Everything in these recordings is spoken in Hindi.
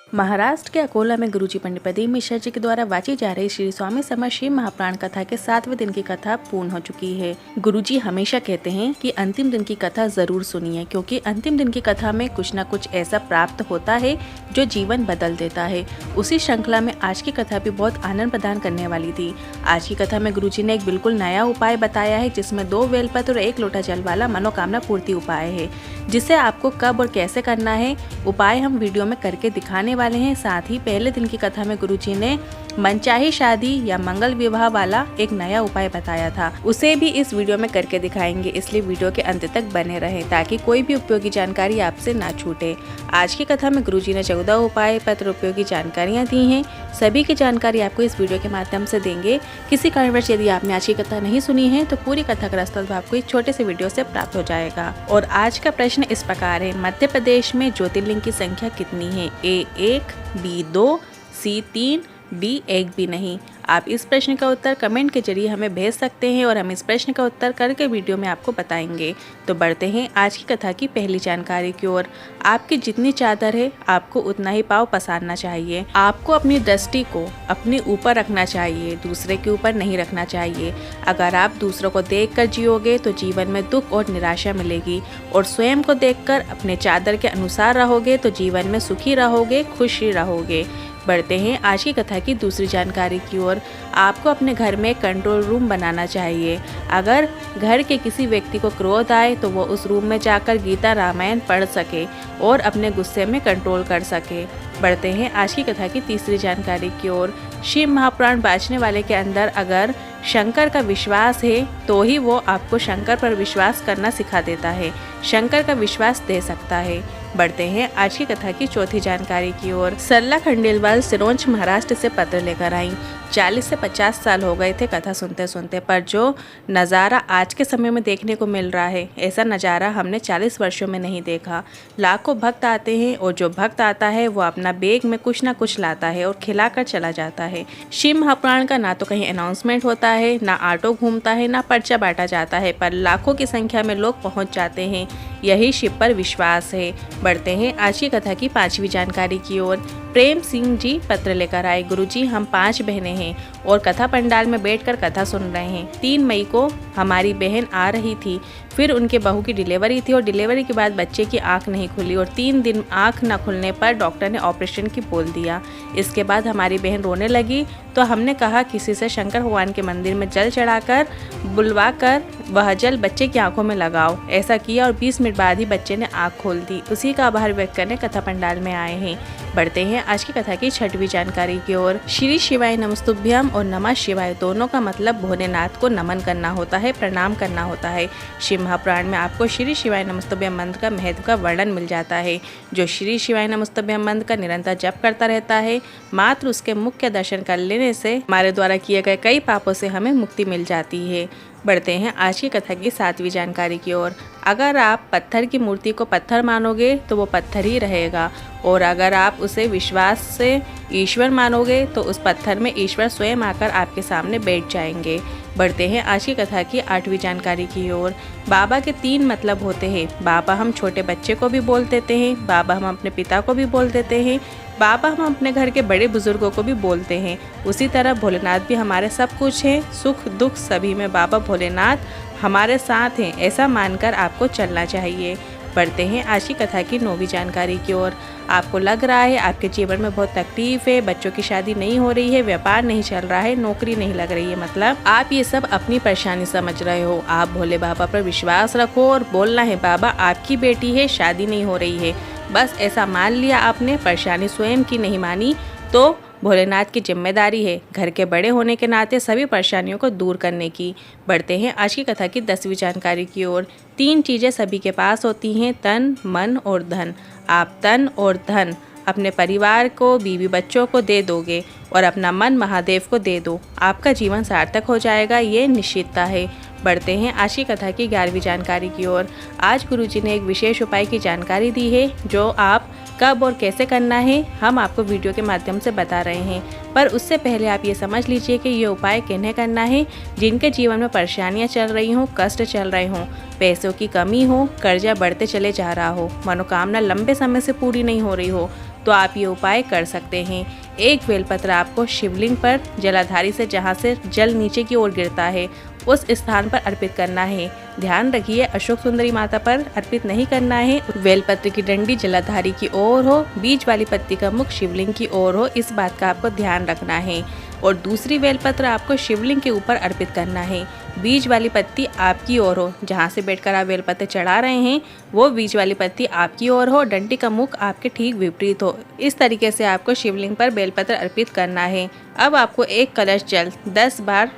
महाराष्ट्र के अकोला में गुरुजी पंडित प्रदीप मिश्रा जी के द्वारा वाची जा रही श्री स्वामी समर्थ शिव महापुराण कथा के 7वें दिन की कथा पूर्ण हो चुकी है। गुरुजी हमेशा कहते हैं कि अंतिम दिन की कथा जरूर सुनिए, क्योंकि अंतिम दिन की कथा में कुछ न कुछ ऐसा प्राप्त होता है जो जीवन बदल देता है। उसी श्रृंखला में आज की कथा भी बहुत आनंद प्रदान करने वाली थी। आज की कथा में गुरुजी ने एक बिल्कुल नया उपाय बताया है, जिसमें 2 बेलपत्र और 1 लोटा जल वाला मनोकामना पूर्ति उपाय है, जिसे आपको कब और कैसे करना है उपाय हम वीडियो में करके दिखाने वाले हैं। साथ ही पहले दिन की कथा में गुरुजी ने मनचाही शादी या मंगल विवाह वाला एक नया उपाय बताया था, उसे भी इस वीडियो में करके दिखाएंगे, इसलिए वीडियो के अंत तक बने रहें ताकि कोई भी उपयोगी जानकारी आपसे ना छूटे। आज की कथा में गुरुजी ने 14 उपाय पत्र उपयोगी जानकारियाँ दी हैं। सभी की जानकारी आपको इस वीडियो के माध्यम से देंगे। किसी कारणवश यदि आपने आज की कथा नहीं सुनी है तो पूरी कथा का रास्ता आपको इस छोटे से वीडियो से प्राप्त हो जाएगा। और आज का प्रश्न इस प्रकार है, मध्य प्रदेश में ज्योतिर्लिंग की संख्या कितनी है? A1, B2, C3, D1 भी नहीं। आप इस प्रश्न का उत्तर कमेंट के जरिए हमें भेज सकते हैं और हम इस प्रश्न का उत्तर करके वीडियो में आपको बताएंगे। तो बढ़ते हैं आज की कथा की पहली जानकारी की ओर। आपकी जितनी चादर है आपको उतना ही पाँव पसारना चाहिए। आपको अपनी दृष्टि को अपने ऊपर रखना चाहिए, दूसरे के ऊपर नहीं रखना चाहिए। अगर आप दूसरों को देखकर जियोगे तो जीवन में दुख और निराशा मिलेगी, और स्वयं को देखकर अपने चादर के अनुसार रहोगे तो जीवन में सुखी रहोगे, खुशी रहोगे। बढ़ते हैं आज की कथा की दूसरी जानकारी की ओर। आपको अपने घर में कंट्रोल रूम बनाना चाहिए। अगर घर के किसी व्यक्ति को क्रोध आए तो वो उस रूम में जाकर गीता रामायण पढ़ सके और अपने गुस्से में कंट्रोल कर सके। बढ़ते हैं आज की कथा की तीसरी जानकारी की ओर। शिव महापुराण बाँचने वाले के अंदर अगर शंकर का विश्वास है तो ही वो आपको शंकर पर विश्वास करना सिखा देता है, शंकर का विश्वास दे सकता है। बढ़ते हैं आज की कथा की चौथी जानकारी की ओर। सरला खंडेलवाल सिरोंज महाराष्ट्र से पत्र लेकर आई। 40 से 50 साल हो गए थे कथा सुनते सुनते, पर जो नज़ारा आज के समय में देखने को मिल रहा है, ऐसा नज़ारा हमने 40 वर्षों में नहीं देखा। लाखों भक्त आते हैं और जो भक्त आता है वो अपना बैग में कुछ ना कुछ लाता है और खिलाकर चला जाता है। शिव महापुराण का ना तो कहीं अनाउंसमेंट होता है, ना ऑटो घूमता है, ना पर्चा बांटा जाता है, पर लाखों की संख्या में लोग पहुँच जाते हैं। यही शिव पर विश्वास है। बढ़ते हैं आज की कथा की 5वीं जानकारी की ओर। प्रेम सिंह जी पत्र लेकर आए। गुरुजी, हम 5 बहनें हैं और कथा पंडाल में बैठकर कथा सुन रहे हैं। 3 मई को हमारी बहन आ रही थी, फिर उनके बहू की डिलीवरी थी और डिलीवरी के बाद बच्चे की आंख नहीं खुली और 3 दिन आंख न खुलने पर डॉक्टर ने ऑपरेशन की बोल दिया। इसके बाद हमारी बहन रोने लगी तो हमने कहा किसी से शंकर भगवान के मंदिर में जल चढ़ाकर बुलवा कर वह जल बच्चे की आंखों में लगाओ। ऐसा किया और 20 मिनट बाद ही बच्चे ने आंख खोल दी। उसी का आभार व्यक्त करने कथा पंडाल में आए हैं। बढ़ते हैं आज की कथा की 6वीं जानकारी की ओर। श्री शिवाय नमस्तुभ्यम और नमः शिवाय दोनों का मतलब भोलेनाथ को नमन करना होता है, प्रणाम करना होता है। शिव महापुराण में आपको श्री शिवाय नमस्तुभ्यम मंत्र का महत्व का वर्णन मिल जाता है। जो श्री शिवाय नमस्तुभ्यम मंत्र का निरंतर जप करता रहता है, मात्र उसके मुख्य दर्शन कर लेने से हमारे द्वारा किए गए कई पापों से हमें मुक्ति मिल जाती है। बढ़ते हैं आज की कथा की 7वीं जानकारी की ओर। अगर आप पत्थर की मूर्ति को पत्थर मानोगे तो वो पत्थर ही रहेगा, और अगर आप उसे विश्वास से ईश्वर मानोगे तो उस पत्थर में ईश्वर स्वयं आकर आपके सामने बैठ जाएंगे। बढ़ते हैं आज की कथा की 8वीं जानकारी की ओर। बाबा के 3 मतलब होते हैं। बाबा हम छोटे बच्चे को भी बोल देते हैं, बाबा हम अपने पिता को भी बोल देते हैं, बाबा हम अपने घर के बड़े बुजुर्गों को भी बोलते हैं। उसी तरह भोलेनाथ भी हमारे सब कुछ हैं, सुख दुख सभी में बाबा भोलेनाथ हमारे साथ हैं, ऐसा मानकर आपको चलना चाहिए। बढ़ते हैं आज की कथा की 9वीं जानकारी की ओर। आपको लग रहा है आपके जीवन में बहुत तकलीफ है, बच्चों की शादी नहीं हो रही है, व्यापार नहीं चल रहा है, नौकरी नहीं लग रही है, मतलब आप ये सब अपनी परेशानी समझ रहे हो। आप भोले बाबा पर विश्वास रखो और बोलना है, बाबा आपकी बेटी है, शादी नहीं हो रही है। बस ऐसा मान लिया आपने, परेशानी स्वयं की नहीं मानी तो भोलेनाथ की जिम्मेदारी है घर के बड़े होने के नाते सभी परेशानियों को दूर करने की। बढ़ते हैं आज की कथा की 10वीं जानकारी की ओर। 3 चीज़ें सभी के पास होती हैं, तन, मन और धन। आप तन और धन अपने परिवार को, बीवी बच्चों को दे दोगे और अपना मन महादेव को दे दो, आपका जीवन सार्थक हो जाएगा, ये निश्चितता है। बढ़ते हैं आज की कथा की 11वीं जानकारी की ओर। आज गुरुजी ने एक विशेष उपाय की जानकारी दी है, जो आप कब और कैसे करना है हम आपको वीडियो के माध्यम से बता रहे हैं। पर उससे पहले आप ये समझ लीजिए कि ये उपाय किन्हें करना है, जिनके जीवन में परेशानियां चल रही हों, कष्ट चल रहे हों, पैसों की कमी हो, कर्जा बढ़ते चले जा रहा हो, मनोकामना लंबे समय से पूरी नहीं हो रही हो, तो आप ये उपाय कर सकते हैं। एक बेलपत्र आपको शिवलिंग पर जलाधारी से जहाँ से जल नीचे की ओर गिरता है उस स्थान पर अर्पित करना है। ध्यान रखिए, अशोक सुंदरी माता पर अर्पित नहीं करना है। बेलपत्र की डंडी जलाधारी की ओर हो, बीच वाली पत्ती का मुख शिवलिंग की ओर हो, इस बात का आपको ध्यान रखना है। और दूसरी बेलपत्र आपको शिवलिंग के ऊपर अर्पित करना है। बीच वाली पत्ती आपकी ओर हो, जहाँ से बैठकर आप बेलपत्र चढ़ा रहे हैं वो बीच वाली पत्ती आपकी ओर हो, डंडी का मुख आपके ठीक विपरीत हो। इस तरीके से आपको शिवलिंग पर बेलपत्र अर्पित करना है। अब आपको एक कलश जल 10 बार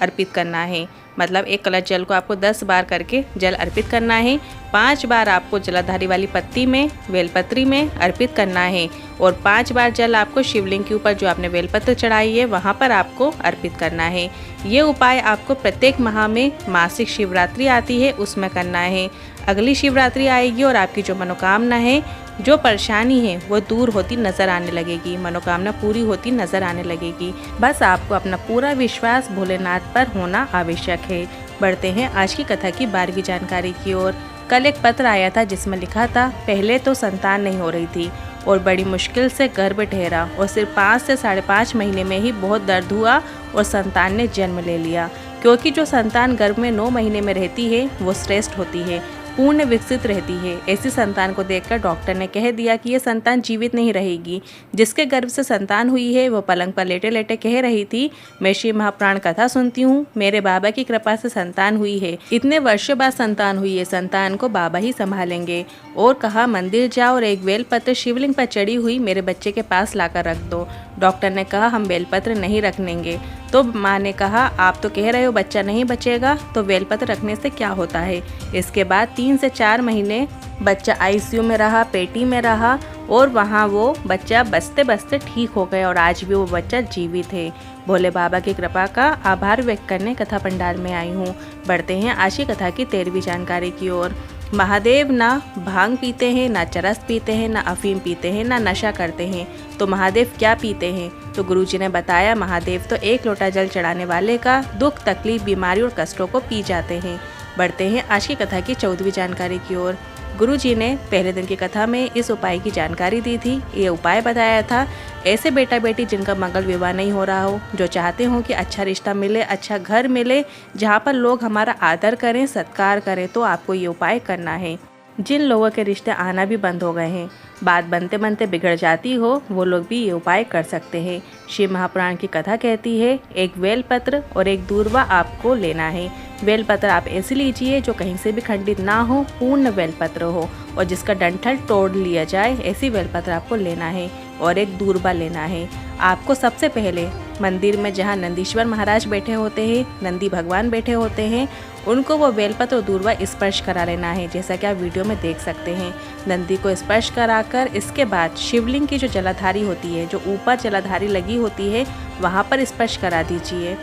अर्पित करना है, मतलब एक कलश जल को आपको 10 बार करके जल अर्पित करना है। 5 बार आपको जलाधारी वाली पत्ती में बेलपत्री में अर्पित करना है और 5 बार जल आपको शिवलिंग के ऊपर जो आपने बेलपत्र चढ़ाई है वहाँ पर आपको अर्पित करना है। ये उपाय आपको प्रत्येक माह में मासिक शिवरात्रि आती है उसमें करना है। अगली शिवरात्रि आएगी और आपकी जो मनोकामना है, जो परेशानी है वो दूर होती नजर आने लगेगी, मनोकामना पूरी होती नजर आने लगेगी। बस आपको अपना पूरा विश्वास भोलेनाथ पर होना आवश्यक है। बढ़ते हैं आज की कथा की 12वीं जानकारी की ओर। कल एक पत्र आया था जिसमें लिखा था, पहले तो संतान नहीं हो रही थी और बड़ी मुश्किल से गर्भ ठहरा और सिर्फ 5 से 5.5 महीने में ही बहुत दर्द हुआ और संतान ने जन्म ले लिया। क्योंकि जो संतान गर्भ में 9 महीने में रहती है वो श्रेष्ठ होती है, पूर्ण विकसित रहती है। ऐसी संतान को देखकर डॉक्टर ने कह दिया कि ये संतान जीवित नहीं रहेगी। जिसके गर्भ से संतान हुई है वो पलंग पर लेटे लेटे कह रही थी, मैं शिव महापुराण कथा सुनती हूँ, मेरे बाबा की कृपा से संतान हुई है, इतने वर्षों बाद संतान हुई है, संतान को बाबा ही संभालेंगे। और कहा, मंदिर जाओ और एक बेलपत्र शिवलिंग पर चढ़ी हुई मेरे बच्चे के पास लाकर रख दो। डॉक्टर ने कहा, हम बेलपत्र नहीं रखेंगे। तो माँ ने कहा, आप तो कह रहे हो बच्चा नहीं बचेगा, तो बेलपत्र रखने से क्या होता है। इसके बाद 3 से 4 महीने बच्चा आईसीयू में रहा, पेटी में रहा और वहाँ वो बच्चा बचते बचते ठीक हो गया और आज भी वो बच्चा जीवित है। भोले बाबा की कृपा का आभार व्यक्त करने कथा पंडाल में आई हूँ। बढ़ते हैं आज की कथा की 13वीं जानकारी की ओर। महादेव ना भांग पीते हैं, ना चरस पीते हैं, ना अफीम पीते हैं, ना नशा करते हैं, तो महादेव क्या पीते हैं। तो गुरुजी ने बताया, महादेव तो 1 लोटा जल चढ़ाने वाले का दुख, तकलीफ, बीमारी और कष्टों को पी जाते हैं। बढ़ते हैं आज की कथा की 14वीं जानकारी की ओर। गुरुजी ने पहले दिन की कथा में इस उपाय की जानकारी दी थी। ये उपाय बताया था, ऐसे बेटा बेटी जिनका मंगल विवाह नहीं हो रहा हो, जो चाहते हो कि अच्छा रिश्ता मिले, अच्छा घर मिले, जहाँ पर लोग हमारा आदर करें, सत्कार करें, तो आपको ये उपाय करना है। जिन लोगों के रिश्ते आना भी बंद हो गए हैं, बात बनते बनते बिगड़ जाती हो, वो लोग भी ये उपाय कर सकते हैं। शिव महापुराण की कथा कहती है, एक बेलपत्र और एक दूर्वा आपको लेना है। बेलपत्र आप ऐसे लीजिए जो कहीं से भी खंडित ना हो, पूर्ण बेलपत्र हो और जिसका डंठल तोड़ लिया जाए, ऐसी बेलपत्र आपको लेना है। और एक दूर्वा लेना है। आपको सबसे पहले मंदिर में जहाँ नंदीश्वर महाराज बैठे होते हैं, नंदी भगवान बैठे होते हैं, उनको वो बेलपत्र और दूर्वा स्पर्श करा लेना है, जैसा कि आप वीडियो में देख सकते हैं। नंदी को स्पर्श कराकर इसके बाद शिवलिंग की जो जलाधारी होती है, जो ऊपर जलाधारी लगी होती है, वहाँ पर स्पर्श करा दीजिए।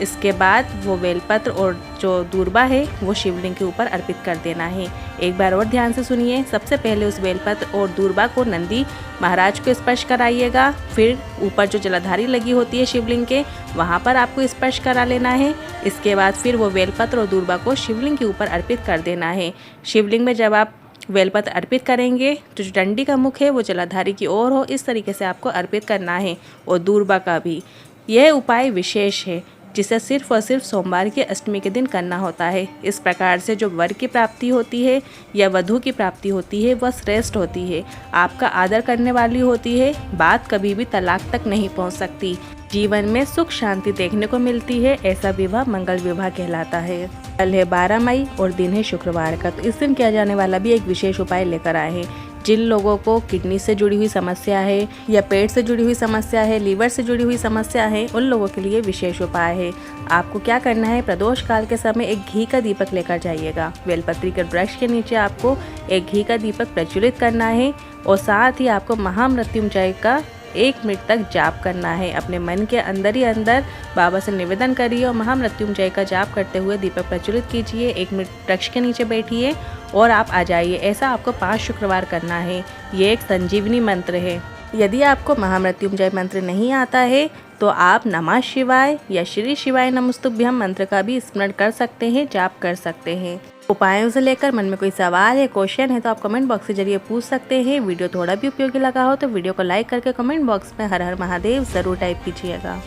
इसके बाद वो बेलपत्र और जो दूर्वा है वो शिवलिंग के ऊपर अर्पित कर देना है। एक बार और ध्यान से सुनिए। सबसे पहले उस बेलपत्र और दूर्वा को नंदी महाराज को स्पर्श कराइएगा, फिर ऊपर जो जलाधारी लगी होती है शिवलिंग के, वहाँ पर आपको स्पर्श करा लेना है। इसके बाद फिर वो बेलपत्र और दूर्वा को शिवलिंग के ऊपर अर्पित कर देना है। शिवलिंग में जब आप बेलपत्र अर्पित करेंगे तो जो डंडी का मुख है वो जलाधारी की ओर हो, इस तरीके से आपको अर्पित करना है। और दूर्वा का भी यह उपाय विशेष है, जिसे सिर्फ और सिर्फ सोमवार की अष्टमी के दिन करना होता है। इस प्रकार से जो वर की प्राप्ति होती है या वधू की प्राप्ति होती है वह श्रेष्ठ होती है, आपका आदर करने वाली होती है, बात कभी भी तलाक तक नहीं पहुंच सकती, जीवन में सुख शांति देखने को मिलती है। ऐसा विवाह मंगल विवाह कहलाता है। कल है 12 मई और दिन है शुक्रवार का, तो इस दिन किया जाने वाला भी एक विशेष उपाय लेकर आए हैं। जिन लोगों को किडनी से जुड़ी हुई समस्या है या पेट से जुड़ी हुई समस्या है, लीवर से जुड़ी हुई समस्या है, उन लोगों के लिए विशेष उपाय है। आपको क्या करना है, प्रदोष काल के समय एक घी का दीपक लेकर जाइएगा। बेलपत्री के वृक्ष के नीचे आपको एक घी का दीपक प्रज्वलित करना है और साथ ही आपको महामृत्युंजय का 1 मिनट तक जाप करना है। अपने मन के अंदर ही अंदर बाबा से निवेदन करिए और महामृत्युंजय का जाप करते हुए दीपक प्रज्वलित कीजिए। 1 मिनट वृक्ष के नीचे बैठिए और आप आ जाइए। ऐसा आपको 5 शुक्रवार करना है। ये एक संजीवनी मंत्र है। यदि आपको महामृत्युंजय मंत्र नहीं आता है तो आप नमः शिवाय या श्री शिवाय नमस्तुभ्यम मंत्र का भी स्मरण कर सकते हैं, जाप कर सकते हैं। उपायों से लेकर मन में कोई सवाल या क्वेश्चन है तो आप कमेंट बॉक्स के जरिए पूछ सकते हैं। वीडियो थोड़ा भी उपयोगी लगा हो तो वीडियो को लाइक करके कमेंट बॉक्स में हर हर महादेव जरूर टाइप कीजिएगा।